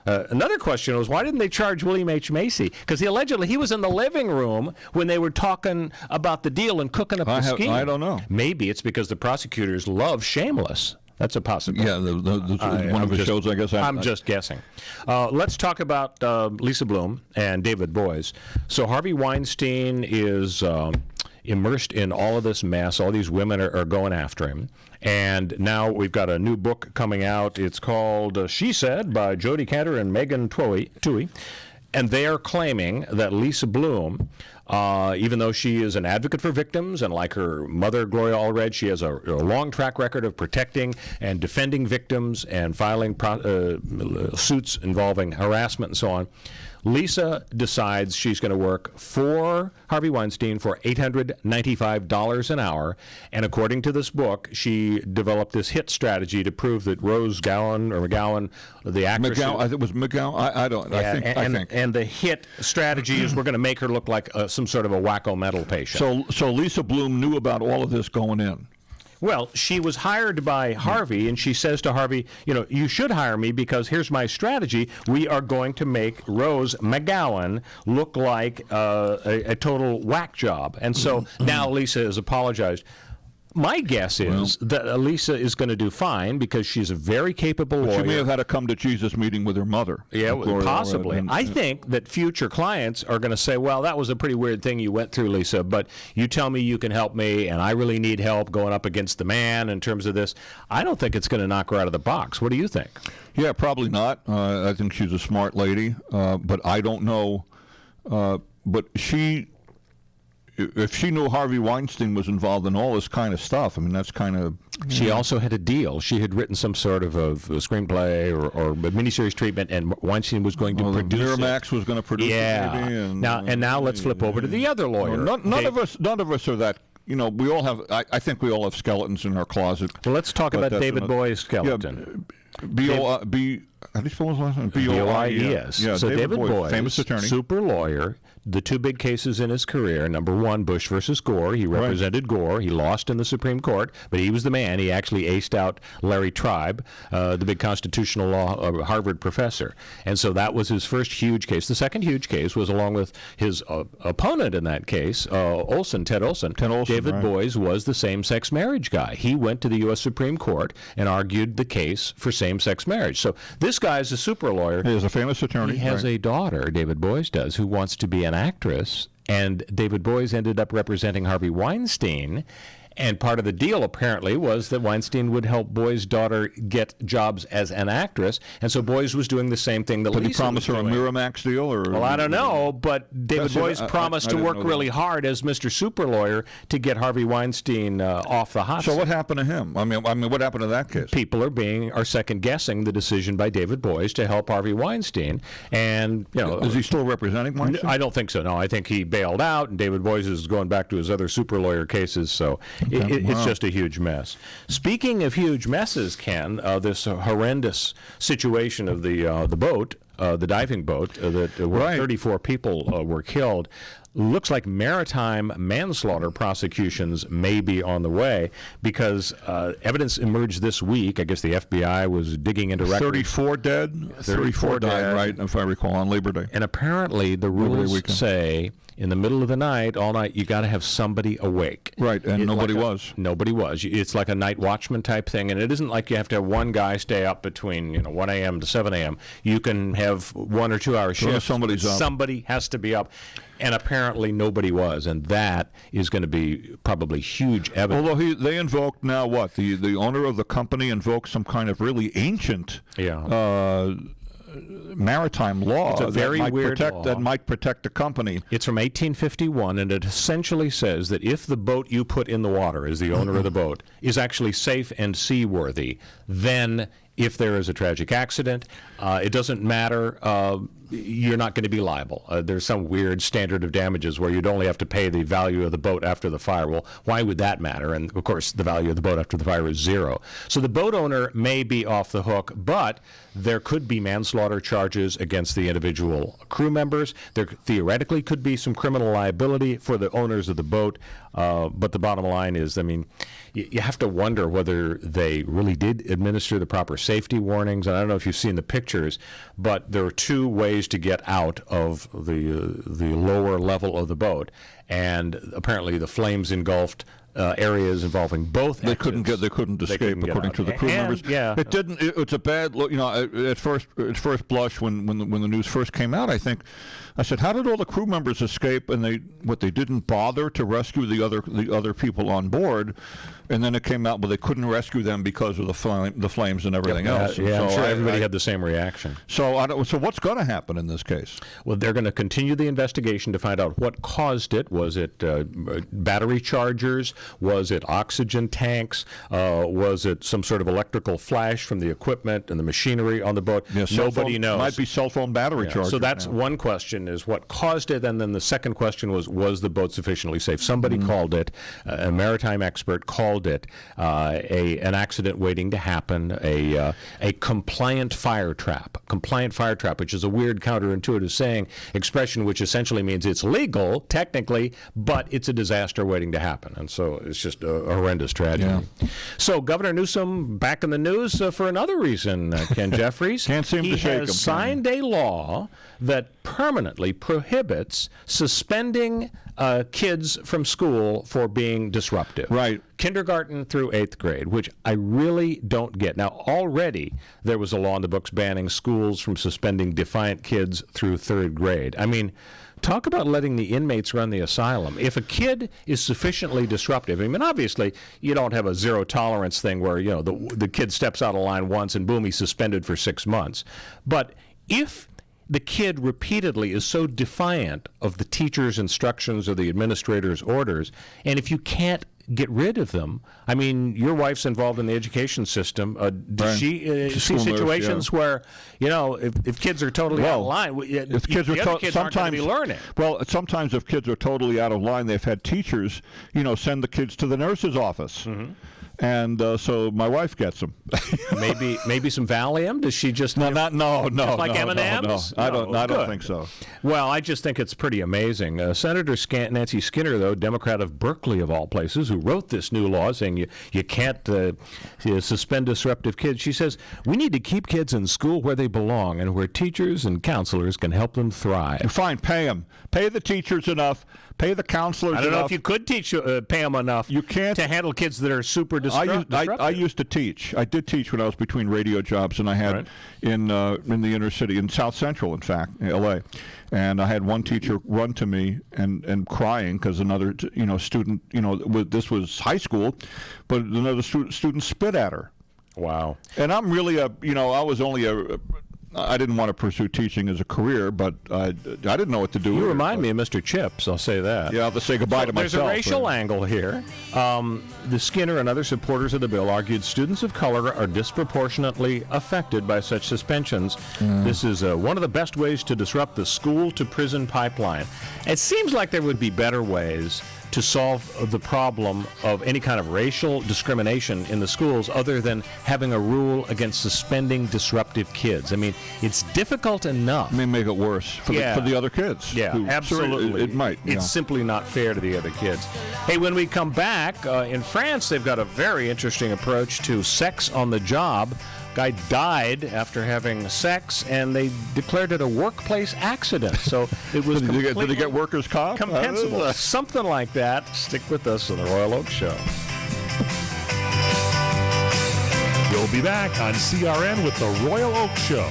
Another question was, why didn't they charge William H. Macy? Because allegedly he was in the living room when they were talking about the deal and cooking up the scheme. I don't know. Maybe it's because the prosecutors love Shameless. That's a possibility. Yeah, one of his shows, I guess. I'm just guessing. Let's talk about Lisa Bloom and David Boies. So Harvey Weinstein is immersed in all of this mess. All these women are going after him. And now we've got a new book coming out. It's called She Said by Jodi Kantor and Megan Twohy. And they are claiming that Lisa Bloom, even though she is an advocate for victims, and like her mother, Gloria Allred, she has a long track record of protecting and defending victims and filing suits involving harassment and so on, Lisa decides she's going to work for Harvey Weinstein for $895 an hour. And according to this book, she developed this hit strategy to prove that Rose McGowan, the actress. I think it was McGowan. I think. And the hit strategy is we're going to make her look like some sort of a wacko mental patient. So Lisa Bloom knew about all of this going in. Well, she was hired by Harvey, and she says to Harvey, you should hire me because here's my strategy. We are going to make Rose McGowan look like a total whack job. And so now Lisa has apologized. My guess is that Lisa is going to do fine because she's a very capable lawyer. She may have had a come-to-Jesus meeting with her mother. Yeah, possibly. I think that future clients are going to say, well, that was a pretty weird thing you went through, Lisa, but you tell me you can help me, and I really need help going up against the man in terms of this. I don't think it's going to knock her out of the box. What do you think? Yeah, probably not. I think she's a smart lady, but I don't know. But she if she knew Harvey Weinstein was involved in all this kind of stuff, I mean, that's kind of... She also had a deal. She had written some sort of a screenplay or a miniseries treatment, and Weinstein was going to produce it. Miramax was going to produce it, maybe. And now let's flip over to the other lawyer. None of us are that... we all have... I think we all have skeletons in our closet. Well, let's talk about David Boies' skeleton. How do you spell his last name? Boies. Yeah, so David Boies, famous attorney, super lawyer. The two big cases in his career: number one, Bush versus Gore. He represented Gore. He lost in the Supreme Court, but he was the man. He actually aced out Larry Tribe, the big constitutional law Harvard professor. And so that was his first huge case. The second huge case was along with his opponent in that case, Ted Olson. David Boies was the same-sex marriage guy. He went to the U.S. Supreme Court and argued the case for same-sex marriage. So this guy is a super lawyer. He is a famous attorney. He has a daughter, David Boies does, who wants to be an actress, and David Boies ended up representing Harvey Weinstein. And part of the deal, apparently, was that Weinstein would help Boies' daughter get jobs as an actress. And so Boies was doing the same thing that Lisa was doing. Did he promise her a Miramax deal? Well, I don't know, but David Boies promised to work really hard as Mr. Super Lawyer to get Harvey Weinstein off the hot seat. So what happened to him? I mean, what happened to that case? People are second-guessing the decision by David Boies to help Harvey Weinstein. And, is he still representing Weinstein? I don't think so, no. I think he bailed out, and David Boies is going back to his other super lawyer cases, so... It's just a huge mess. Speaking of huge messes, Ken, this horrendous situation of the boat, the diving boat, where 34 people were killed, looks like maritime manslaughter prosecutions may be on the way because evidence emerged this week. I guess the FBI was digging into records. 34 dead? 34 died, right, if I recall, on Labor Day. And apparently the rules say... in the middle of the night, all night, you got to have somebody awake. Right, and nobody was. Nobody was. It's like a night watchman type thing, and it isn't like you have to have one guy stay up between 1 a.m. to 7 a.m. You can have 1 or 2 hour shifts. Somebody's up. Somebody has to be up. And apparently nobody was, and that is going to be probably huge evidence. Although they invoked now what? The owner of the company invoked some kind of really ancient maritime law. It's a very weird law that might protect the company. It's from 1851, and it essentially says that if the boat you put in the water as the owner of the boat is actually safe and seaworthy, then if there is a tragic accident, it doesn't matter. You're not going to be liable. There's some weird standard of damages where you'd only have to pay the value of the boat after the fire. Well, why would that matter? And, of course, the value of the boat after the fire is zero. So the boat owner may be off the hook, but there could be manslaughter charges against the individual crew members. There theoretically could be some criminal liability for the owners of the boat. But the bottom line is, I mean, you have to wonder whether they really did administer the proper safety warnings. And I don't know if you've seen the pictures, but there are two ways to get out of the lower level of the boat, and apparently the flames engulfed areas involving both. They couldn't escape, according to the crew members. Yeah, it didn't. It's a bad look. At first blush, when the news first came out, I said, how did all the crew members escape? And they didn't bother to rescue the other people on board. And then it came out, but they couldn't rescue them because of the flames and everything else. Yeah, I'm sure everybody had the same reaction. So what's going to happen in this case? Well, they're going to continue the investigation to find out what caused it. Was it battery chargers? Was it oxygen tanks? Was it some sort of electrical flash from the equipment and the machinery on the boat? Yeah, Nobody knows. Might be cell phone battery chargers. So that's one question, is what caused it, and then the second question was the boat sufficiently safe? Somebody called it, a maritime expert called it an accident waiting to happen, a compliant fire trap. Compliant fire trap, which is a weird counterintuitive expression, which essentially means it's legal technically, but it's a disaster waiting to happen. And so it's just a horrendous tragedy. Yeah. So Governor Newsom back in the news for another reason, Ken Jeffries. Can't seem to shake him. He has signed a law that permanently prohibits suspending kids from school for being disruptive. Right. Kindergarten through 8th grade, which I really don't get. Now, already there was a law in the books banning schools from suspending defiant kids through 3rd grade. I mean, talk about letting the inmates run the asylum. If a kid is sufficiently disruptive, I mean, obviously, you don't have a zero tolerance thing where, the kid steps out of line once and boom, he's suspended for 6 months. But if the kid repeatedly is so defiant of the teacher's instructions or the administrator's orders, and if you can't get rid of them, I mean, your wife's involved in the education system. Does she see situations where, if kids are totally out of line, if kids the other kids aren't going to be learning? Well, sometimes if kids are totally out of line, they've had teachers, send the kids to the nurse's office. Mm-hmm. And so my wife gets them. maybe some Valium. Does she just no like M&Ms? I don't think so. Well, I just think it's pretty amazing. Senator Nancy Skinner, though, Democrat of Berkeley of all places, who wrote this new law saying you can't suspend disruptive kids. She says we need to keep kids in school where they belong and where teachers and counselors can help them thrive. Fine, pay them. Pay the teachers enough. Pay the counselors enough. I don't know if you could pay them enough. You can't to handle kids that are super disruptive. I used to teach. I did teach when I was between radio jobs, and I had in the inner city, in South Central, in fact, in L.A. And I had one teacher run to me and crying because another student, this was high school, but another student spit at her. Wow. And I'm really I didn't want to pursue teaching as a career, but I didn't know what to do. You remind me of Mr. Chips, I'll say that. Yeah, I'll have to say goodbye to myself. There's a racial angle here. The Skinner and other supporters of the bill argued students of color are disproportionately affected by such suspensions. This is one of the best ways to disrupt the school-to-prison pipeline. It seems like there would be better ways to solve the problem of any kind of racial discrimination in the schools other than having a rule against suspending disruptive kids. I mean, it's difficult enough. It may make it worse for the other kids. Yeah, absolutely. It might. It's simply not fair to the other kids. Hey, when we come back, in France, they've got a very interesting approach to sex on the job. Guy died after having sex, and they declared it a workplace accident. So it was did he get workers' comp? Compensable. Something like that. Stick with us on the Royal Oak Show. We'll be back on CRN with the Royal Oak Show.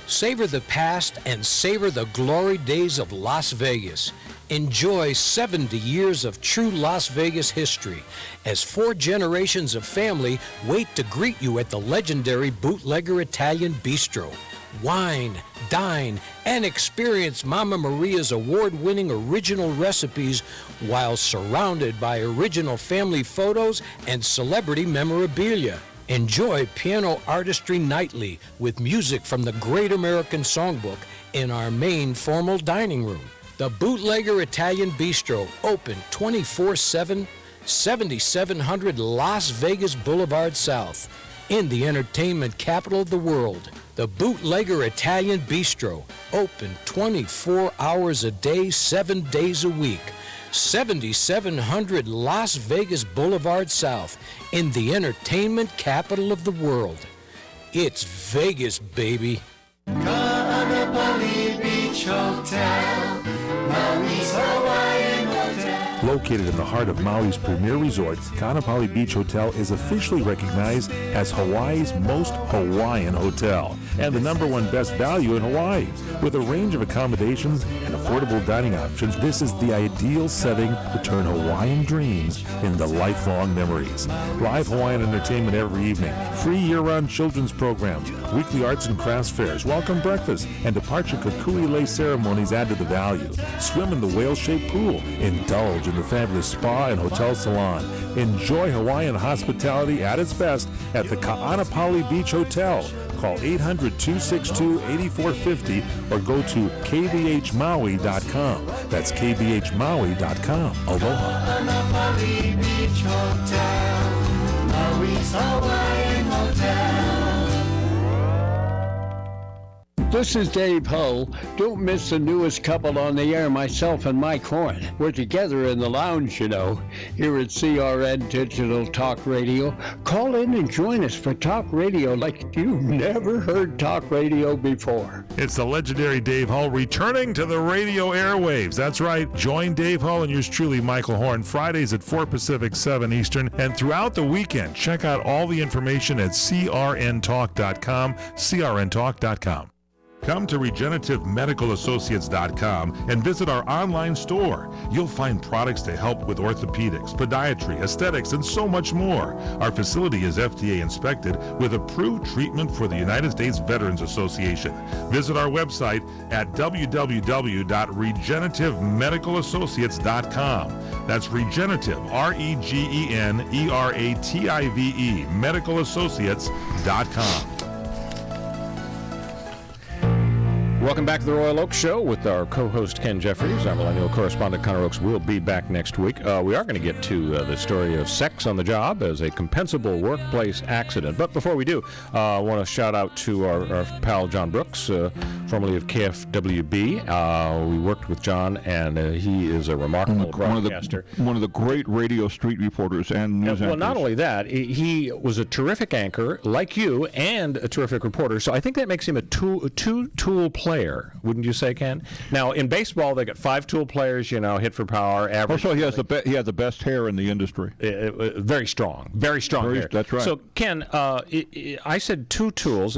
Savor the past and savor the glory days of Las Vegas. Enjoy 70 years of true Las Vegas history as 4 generations of family wait to greet you at the legendary Bootlegger Italian Bistro. Wine, dine, and experience Mama Maria's award-winning original recipes while surrounded by original family photos and celebrity memorabilia. Enjoy piano artistry nightly with music from the Great American Songbook in our main formal dining room. The Bootlegger Italian Bistro, open 24/7, 7700 Las Vegas Boulevard South, in the entertainment capital of the world. The Bootlegger Italian Bistro, open 24 hours a day, 7 days a week. 7700 Las Vegas Boulevard South, in the entertainment capital of the world. It's Vegas, baby. Ka'anapali Beach Hotel, Maui's Hawaiian Hotel. Located in the heart of Maui's premier resort, Ka'anapali Beach Hotel is officially recognized as Hawaii's most Hawaiian hotel and the #1 best value in Hawaii. With a range of accommodations and affordable dining options, this is the ideal setting to turn Hawaiian dreams into lifelong memories. Live Hawaiian entertainment every evening, free year-round children's programs, weekly arts and crafts fairs, welcome breakfast, and departure kukui lei ceremonies add to the value. Swim in the whale-shaped pool, indulge in the fabulous spa and hotel salon. Enjoy Hawaiian hospitality at its best at the Ka'anapali Beach Hotel. Call 800-262-8450 or go to kbhmaui.com. That's kbhmaui.com. Aloha. Ka'anapali Beach Hotel, Maui's Hawaiian Hotel. This is Dave Hull. Don't miss the newest couple on the air, myself and Mike Horn. We're together in the lounge, here at CRN Digital Talk Radio. Call in and join us for talk radio like you've never heard talk radio before. It's the legendary Dave Hull returning to the radio airwaves. That's right. Join Dave Hull and yours truly, Michael Horn, Fridays at 4 Pacific, 7 Eastern. And throughout the weekend, check out all the information at crntalk.com, crntalk.com. Come to regenerativemedicalassociates.com and visit our online store. You'll find products to help with orthopedics, podiatry, aesthetics, and so much more. Our facility is FDA inspected with approved treatment for the United States Veterans Association. Visit our website at www.regenerativemedicalassociates.com. That's Regenerative, REGENERATIVE, medicalassociates.com. Welcome back to the Royal Oak Show with our co-host Ken Jeffries. Our millennial correspondent Connor Oakes will be back next week. We are going to get to the story of sex on the job as a compensable workplace accident. But before we do, I want to shout out to our pal John Brooks, formerly of KFWB. We worked with John, and he is a remarkable broadcaster. One of the great radio street reporters and news anchors. Well, not only that, he was a terrific anchor, like you, and a terrific reporter. So I think that makes him a two-tool player, wouldn't you say, Ken? Now, in baseball, they got 5 tool players, hit for power, average. Also, he has the best hair in the industry. Very strong hair. That's right. So, Ken, I said 2 tools.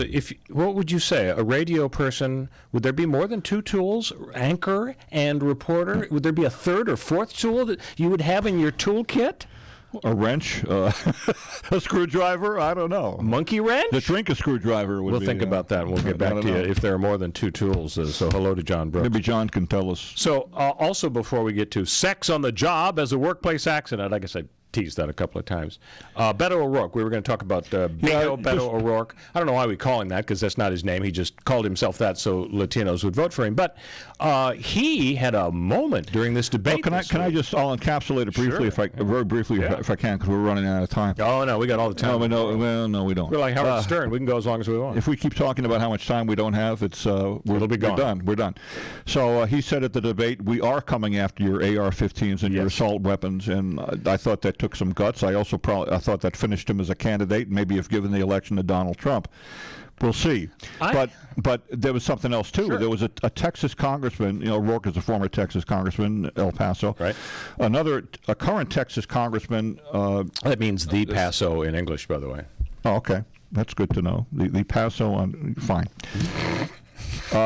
What would you say? A radio person, would there be more than 2 tools? Anchor and reporter? Would there be a third or fourth tool that you would have in your toolkit? A wrench, a screwdriver, I don't know. Monkey wrench? The drink a screwdriver would be. We'll think about that, and we'll get back to you if there are more than 2 tools. So hello to John Brooks. Maybe John can tell us. So also before we get to sex on the job as a workplace accident, I guess I teased that a couple of times. Beto O'Rourke. We were going to talk about Beto O'Rourke. I don't know why we call him that, because that's not his name. He just called himself that so Latinos would vote for him. But he had a moment during this debate. I'll encapsulate it briefly, very briefly, if I can, because we're running out of time. Oh, no, we got all the time. No, we don't. We're like Howard Stern. We can go as long as we want. If we keep talking about how much time we don't have, it'll be gone. We're done. So he said at the debate, we are coming after your AR-15s and your assault weapons, and I thought that took some guts. I thought that finished him as a candidate, maybe if given the election to Donald Trump. We'll see. But there was something else, too. Sure. There was a Texas congressman, O'Rourke is a former Texas congressman, El Paso. Right. A current Texas congressman. That means the Paso in English, by the way. Oh, okay. That's good to know. The Paso fine.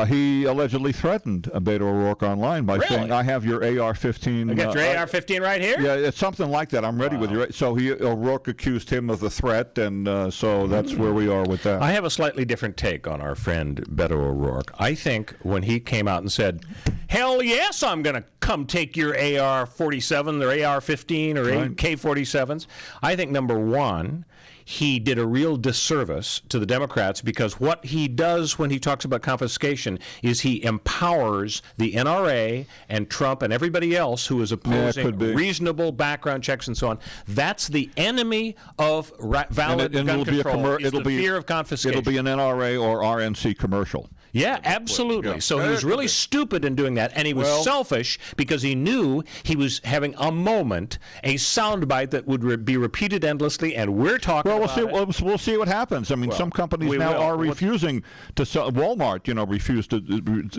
He allegedly threatened Beto O'Rourke online by saying, I have your AR-15. I got your AR-15 right here? Yeah, it's something like that. I'm ready with you. So O'Rourke accused him of the threat, and so that's where we are with that. I have a slightly different take on our friend Beto O'Rourke. I think when he came out and said, hell yes, I'm going to come take your AR-47 or AR-15 or AK-47s, I think, number one, he did a real disservice to the Democrats, because what he does when he talks about confiscation is he empowers the NRA and Trump and everybody else who is opposing reasonable background checks and so on. That's the enemy of valid gun control, is the fear of confiscation. It'll be an NRA or RNC commercial. Yeah, absolutely. Yeah. So he was really stupid in doing that, and he was selfish because he knew he was having a moment, a soundbite that would be repeated endlessly, and we're talking about it. We'll see what happens. I mean, some companies now are refusing to sell. Walmart, refused to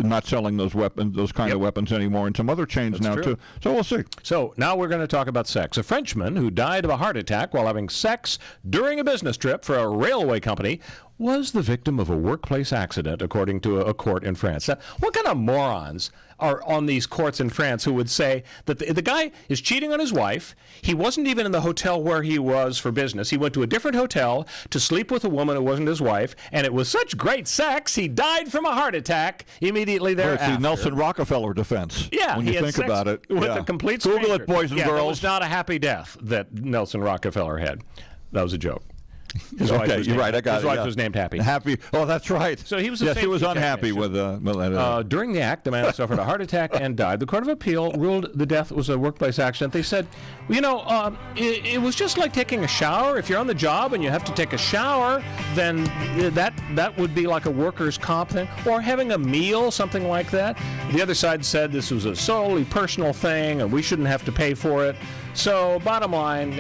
not selling those weapons, those kind of weapons anymore, and some other chains too. So we'll see. So now we're going to talk about sex. A Frenchman who died of a heart attack while having sex during a business trip for a railway company was the victim of a workplace accident, according to a court in France. Now, what kind of morons are on these courts in France who would say that the guy is cheating on his wife? He wasn't even in the hotel where he was for business. He went to a different hotel to sleep with a woman who wasn't his wife, and it was such great sex, he died from a heart attack immediately thereafter. It's the Nelson Rockefeller defense. Yeah, when you think about it. With a complete stranger. Google it, boys and girls. It was not a happy death that Nelson Rockefeller had. That was a joke. Okay, you're right. I got it. His wife was named Happy. Happy. Oh, that's right. So he was. He was unhappy with. During the act, the man suffered a heart attack and died. The Court of Appeal ruled the death was a workplace accident. They said, it was just like taking a shower. If you're on the job and you have to take a shower, then that would be like a workers' comp thing, or having a meal, something like that. The other side said this was a solely personal thing, and we shouldn't have to pay for it. So, bottom line,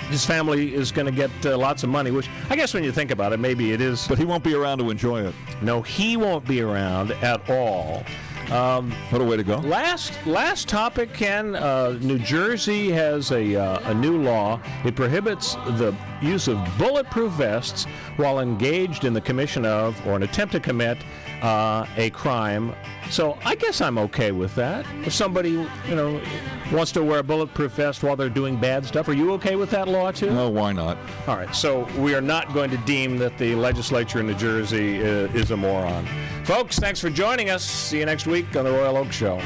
his family is going to get lots of money, which I guess when you think about it, maybe it is. But he won't be around to enjoy it. No, he won't be around at all. What a way to go. Last topic, Ken. New Jersey has a new law. It prohibits the use of bulletproof vests while engaged in the commission of or an attempt to commit a crime. So I guess I'm okay with that. If somebody, wants to wear a bulletproof vest while they're doing bad stuff, are you okay with that law too? No, why not? All right, so we are not going to deem that the legislature in New Jersey is a moron. Folks, thanks for joining us. See you next week on the Royal Oak Show. Which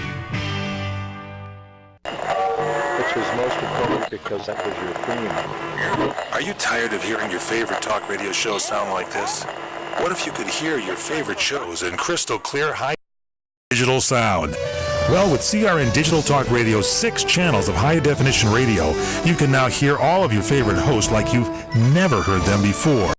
was most important because that was your theme. Are you tired of hearing your favorite talk radio shows sound like this? What if you could hear your favorite shows in crystal clear, high digital sound? Well, with CRN Digital Talk Radio's 6 channels of high-definition radio, you can now hear all of your favorite hosts like you've never heard them before.